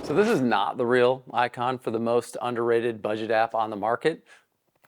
So this is not the real icon for the most underrated budget app on the market.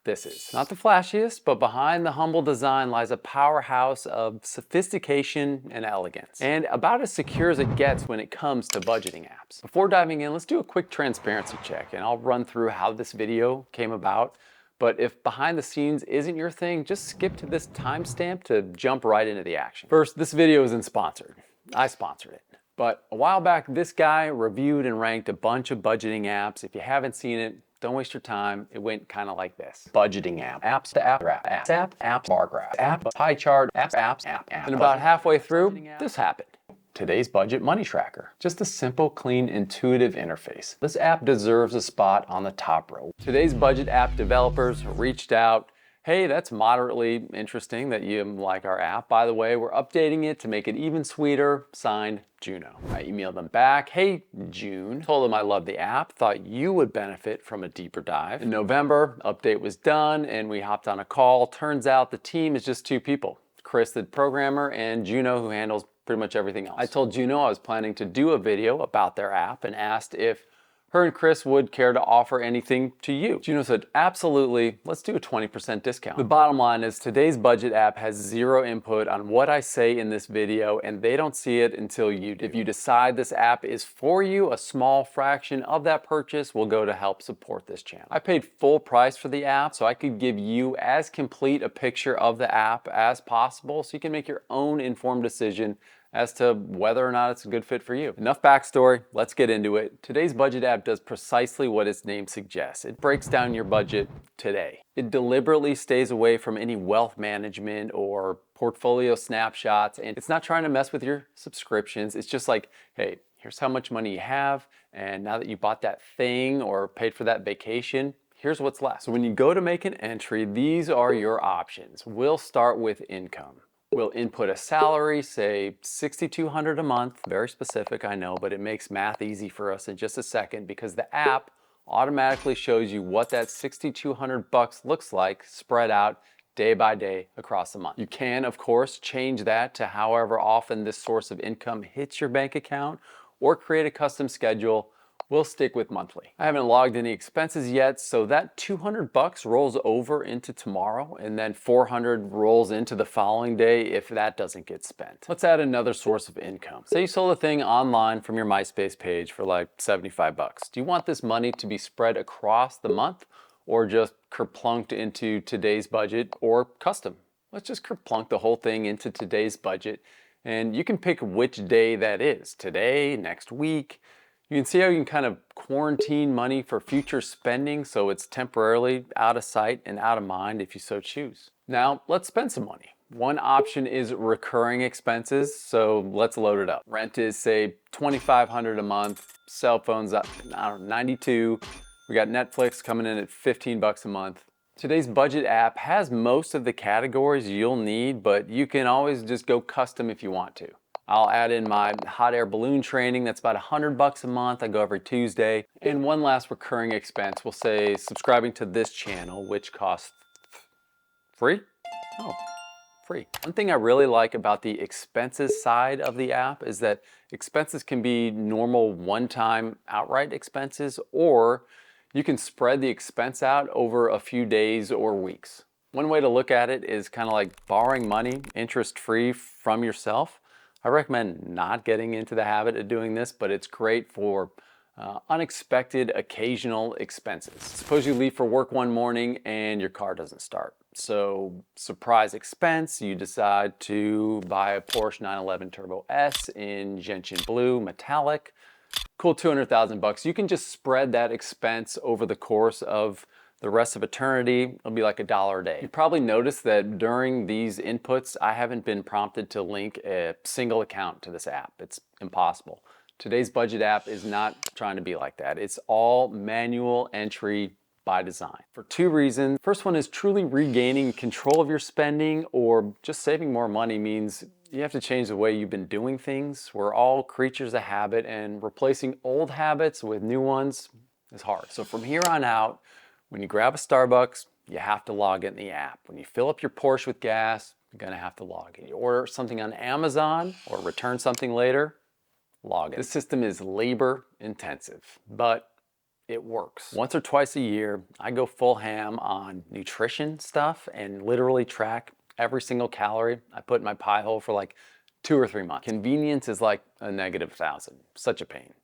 This is not the flashiest, but behind the humble design lies a powerhouse of sophistication and elegance, and about as secure as it gets when it comes to budgeting apps. Before diving in, let's do a quick transparency check, and I'll run through how this video came about. But if behind the scenes isn't your thing, just skip to this timestamp to jump right into the action. First, this video isn't sponsored. I sponsored it. But a while back, this guy reviewed and ranked a bunch of budgeting apps. If you haven't seen it, don't waste your time. It went kind of like this. Budgeting app, apps to app, bar graph, app, pie chart, app. And about halfway through, this happened. Today's budget money tracker. Just a simple, clean, intuitive interface. This app deserves a spot on the top row. Today's budget app developers reached out. Hey, that's moderately interesting that you like our app. By the way, we're updating it to make it even sweeter. Signed, Juno. I emailed them back. Hey, June. Told them I love the app. Thought you would benefit from a deeper dive. In November, update was done and we hopped on a call. Turns out the team is just two people. Chris, the programmer, and Juno, who handles pretty much everything else. I told Juno I was planning to do a video about their app and asked if her and Chris would care to offer anything to you. Juno said, absolutely, let's do a 20% discount. The bottom line is today's budget app has zero input on what I say in this video, and they don't see it until you do. If you decide this app is for you, a small fraction of that purchase will go to help support this channel. I paid full price for the app so I could give you as complete a picture of the app as possible so you can make your own informed decision as to whether or not it's a good fit for you. Enough backstory, let's get into it. Today's budget app does precisely what its name suggests. It breaks down your budget today. It deliberately stays away from any wealth management or portfolio snapshots, and it's not trying to mess with your subscriptions. It's just like, hey, here's how much money you have, and now that you bought that thing or paid for that vacation, here's what's left. So when you go to make an entry, these are your options. We'll start with income. We'll input a salary, say $6,200 a month. Very specific, I know, but it makes math easy for us in just a second because the app automatically shows you what that $6,200 looks like spread out day by day across the month. You can, of course, change that to however often this source of income hits your bank account or create a custom schedule. We'll stick with monthly. I haven't logged any expenses yet, so that $200 rolls over into tomorrow, and then $400 rolls into the following day if that doesn't get spent. Let's add another source of income. Say you sold a thing online from your MySpace page for like $75. Do you want this money to be spread across the month or just kerplunked into today's budget or custom? Let's just kerplunk the whole thing into today's budget, and you can pick which day that is. Today, next week. You can see how you can kind of quarantine money for future spending so it's temporarily out of sight and out of mind if you so choose. Now, let's spend some money. One option is recurring expenses, so let's load it up. Rent is, say, $2,500 a month. Cell phone's up, I don't know, $92. We got Netflix coming in at $15 a month. Today's budget app has most of the categories you'll need, but you can always just go custom if you want to. I'll add in my hot air balloon training. That's about $100 a month. I go every Tuesday. And one last recurring expense, we'll say subscribing to this channel, which costs free? Oh, free. One thing I really like about the expenses side of the app is that expenses can be normal one-time outright expenses, or you can spread the expense out over a few days or weeks. One way to look at it is kind of like borrowing money interest-free from yourself. I recommend not getting into the habit of doing this, but it's great for unexpected occasional expenses. Suppose you leave for work one morning and your car doesn't start. So surprise expense, you decide to buy a Porsche 911 Turbo S in gentian blue metallic. Cool, $200,000. You can just spread that expense over the course of the rest of eternity. It'll be like $1 a day. You probably noticed that during these inputs, I haven't been prompted to link a single account to this app. It's impossible. Today's budget app is not trying to be like that. It's all manual entry by design for two reasons. First one is truly regaining control of your spending, or just saving more money means you have to change the way you've been doing things. We're all creatures of habit, and replacing old habits with new ones is hard. So from here on out, when you grab a Starbucks, you have to log in the app. When you fill up your Porsche with gas, you're gonna have to log in. You order something on Amazon or return something later, login. This system is labor intensive, but it works. Once or twice a year, I go full ham on nutrition stuff and literally track every single calorie I put in my pie hole for like 2 or 3 months. Convenience is like a -1,000. Such a pain.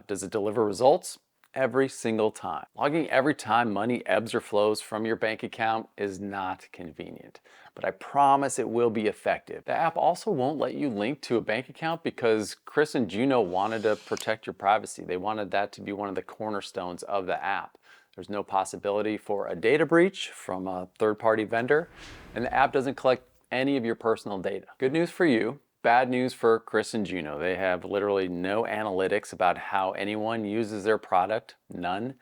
Does it deliver results? Every single time. Logging every time money ebbs or flows from your bank account is not convenient, but I promise it will be effective. The app also won't let you link to a bank account because Chris and Juno wanted to protect your privacy. They wanted that to be one of the cornerstones of the app. There's no possibility for a data breach from a third-party vendor, and the app doesn't collect any of your personal data. Good news for you. Bad news for Chris and Juno. They have literally no analytics about how anyone uses their product, none.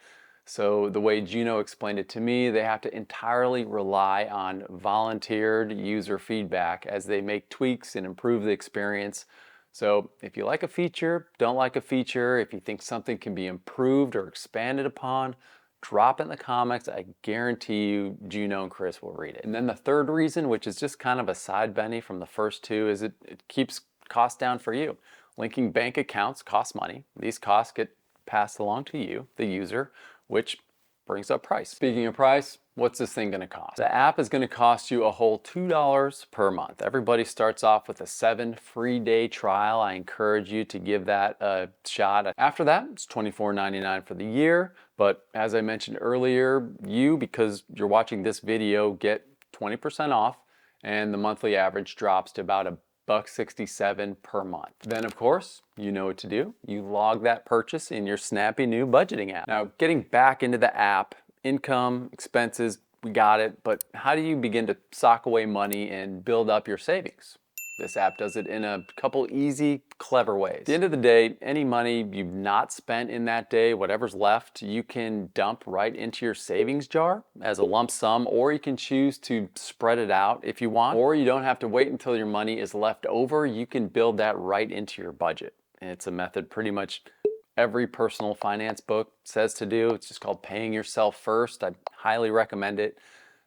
So the way Juno explained it to me, they have to entirely rely on volunteered user feedback as they make tweaks and improve the experience. So if you like a feature, don't like a feature, if you think something can be improved or expanded upon, drop it in the comments. I guarantee you Juno and Chris will read it. And then the third reason, which is just kind of a side benny from the first two, is it keeps costs down for you. Linking bank accounts costs money. These costs get passed along to you, the user, which brings up price. Speaking of price, what's this thing gonna cost? The app is gonna cost you a whole $2 per month. Everybody starts off with a 7 free day trial. I encourage you to give that a shot. After that, it's $24.99 for the year. But as I mentioned earlier, you, because you're watching this video, get 20% off, and the monthly average drops to about $1.67 per month. Then of course, you know what to do. You log that purchase in your snappy new budgeting app. Now, getting back into the app, income, expenses, we got it, but how do you begin to sock away money and build up your savings? This app does it in a couple easy, clever ways. At the end of the day, any money you've not spent in that day, whatever's left, you can dump right into your savings jar as a lump sum, or you can choose to spread it out if you want, or you don't have to wait until your money is left over. You can build that right into your budget. And it's a method pretty much every personal finance book says to do. It's just called paying yourself first. I highly recommend it.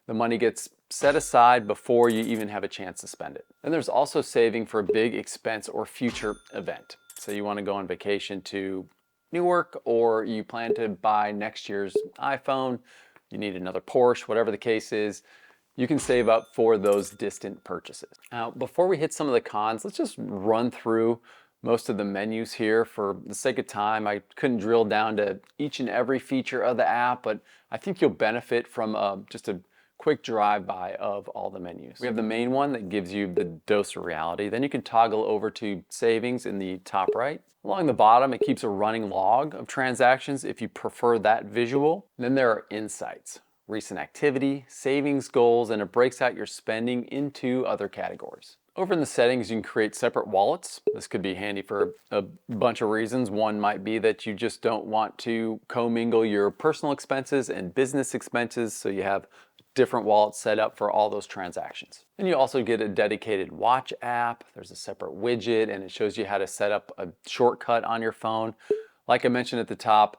The money gets set aside before you even have a chance to spend it. Then there's also saving for a big expense or future event. So you want to go on vacation to Newark, or you plan to buy next year's iPhone, you need another Porsche, whatever the case is, you can save up for those distant purchases. Now, before we hit some of the cons, let's just run through most of the menus here. For the sake of time, I couldn't drill down to each and every feature of the app, but I think you'll benefit from just a quick drive-by of all the menus. We have the main one that gives you the dose of reality. Then you can toggle over to savings in the top right. Along the bottom, it keeps a running log of transactions if you prefer that visual. And then there are insights, recent activity, savings goals, and it breaks out your spending into other categories. Over in the settings, you can create separate wallets. This could be handy for a bunch of reasons. One might be that you just don't want to commingle your personal expenses and business expenses, so you have different wallets set up for all those transactions. And you also get a dedicated watch app. There's a separate widget, and it shows you how to set up a shortcut on your phone. Like I mentioned at the top,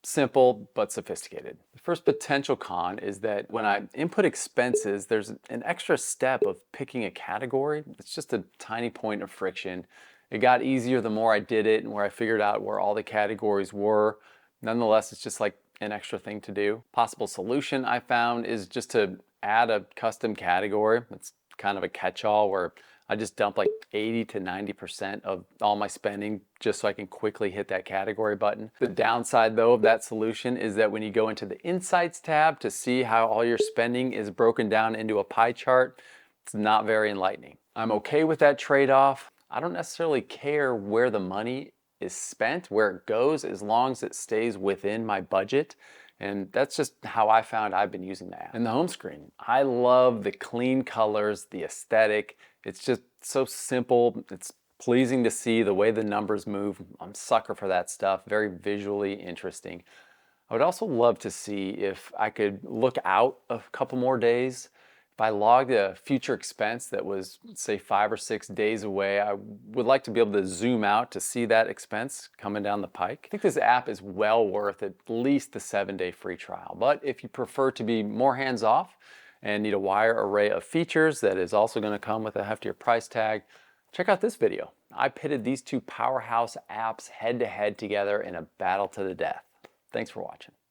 simple but sophisticated. The first potential con is that when I input expenses, there's an extra step of picking a category. It's just a tiny point of friction. It got easier the more I did it and where I figured out where all the categories were. Nonetheless, it's just like an extra thing to do. Possible solution I found is just to add a custom category. It's kind of a catch-all where I just dump like 80 to 90% of all my spending just so I can quickly hit that category button. The downside though of that solution is that when you go into the Insights tab to see how all your spending is broken down into a pie chart, it's not very enlightening. I'm okay with that trade-off. I don't necessarily care where the money is spent, where it goes, as long as it stays within my budget. And that's just how I found I've been using the app. And the home screen, I love the clean colors, the aesthetic. It's just so simple. It's pleasing to see the way the numbers move. I'm a sucker for that stuff. Very visually interesting. I would also love to see if I could look out a couple more days. If I logged a future expense that was, say, 5 or 6 days away, I would like to be able to zoom out to see that expense coming down the pike. I think this app is well worth at least the 7-day free trial. But if you prefer to be more hands-off and need a wide array of features that is also going to come with a heftier price tag, check out this video. I pitted these two powerhouse apps head to head together in a battle to the death. Thanks for watching.